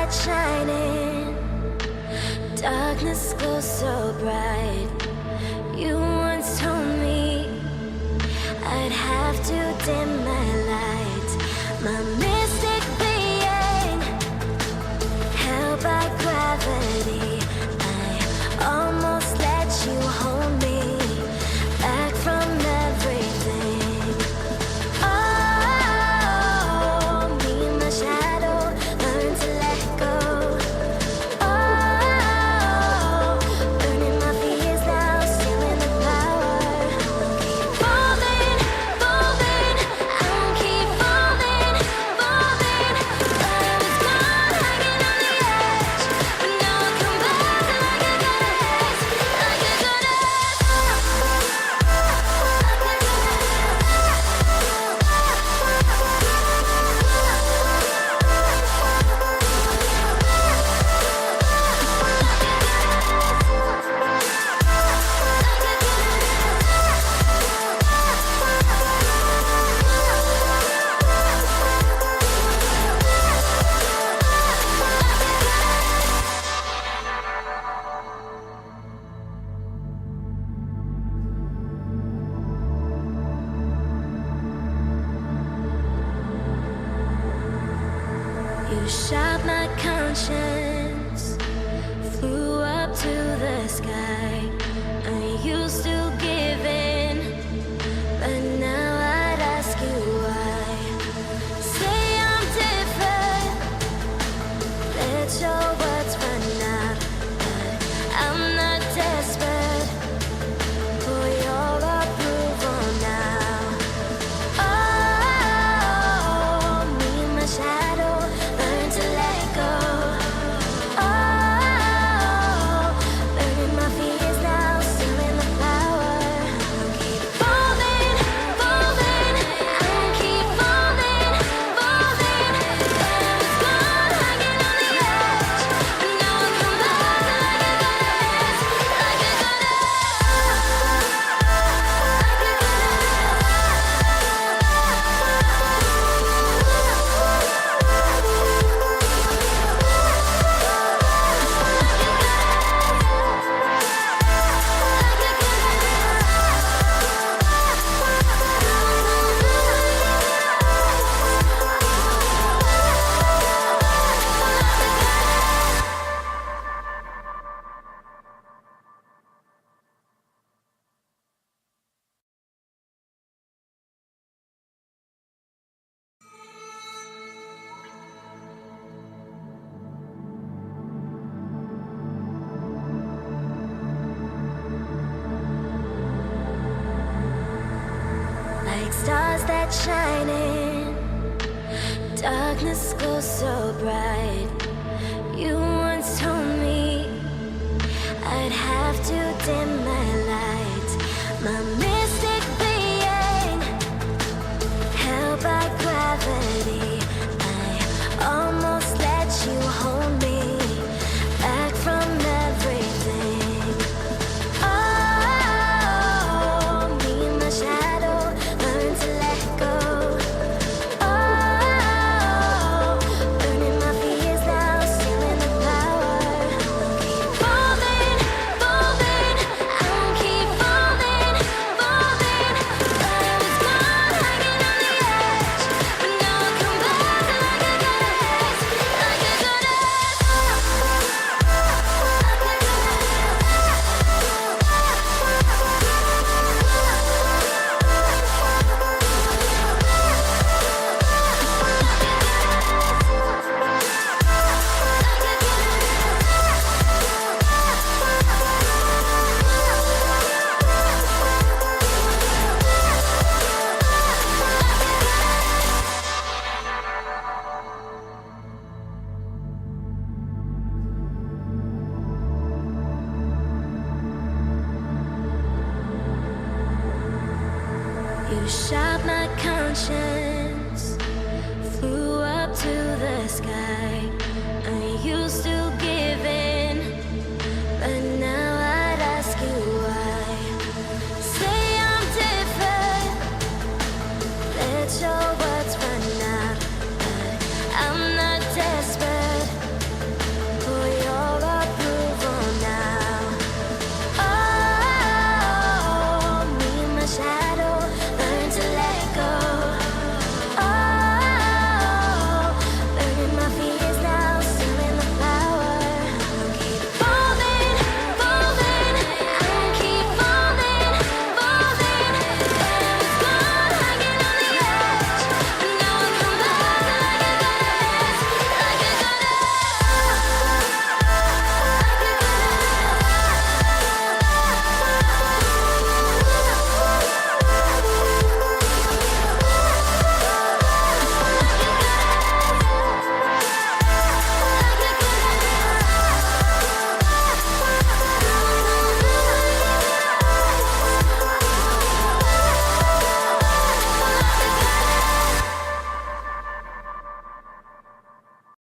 that shining, darkness glows so bright. You once told me I'd have to dim my light. My mystic being, held by gravity, I almost let you hold me back from everything. Oh, me and my shadow learn to let go. Oh, burning my fears now, stealing the power. Keep falling, falling, I won't keep falling, falling. Thought I was gone, hanging on the edge, but now I come back like a goddess, like a goddess. You shot my conscience, flew up to the sky. I used to give in, but now I'd ask you why. Say I'm different, let your words run out, but I'm not desperate for your approval now. Oh, me and my shadow learn to let go. Oh, burning my fears now, stealing the power. Keep falling, falling, I won't keep falling, falling. Thought I was gone, hanging on the edge, but now I come back like a goddess, like a like stars that shining, darkness glows so bright. You once told me I'd have to dim my light. My mystic being, held by gravity, I almost let you hold me back from everything. Oh, me and my shadow learn to let go. Oh, burning my fears now, stealing the power. Keep falling, falling, I won't keep falling, falling. Thought I was gone, hanging on the edge, but now I come back like a goddess, like a goddess. You shot my conscience,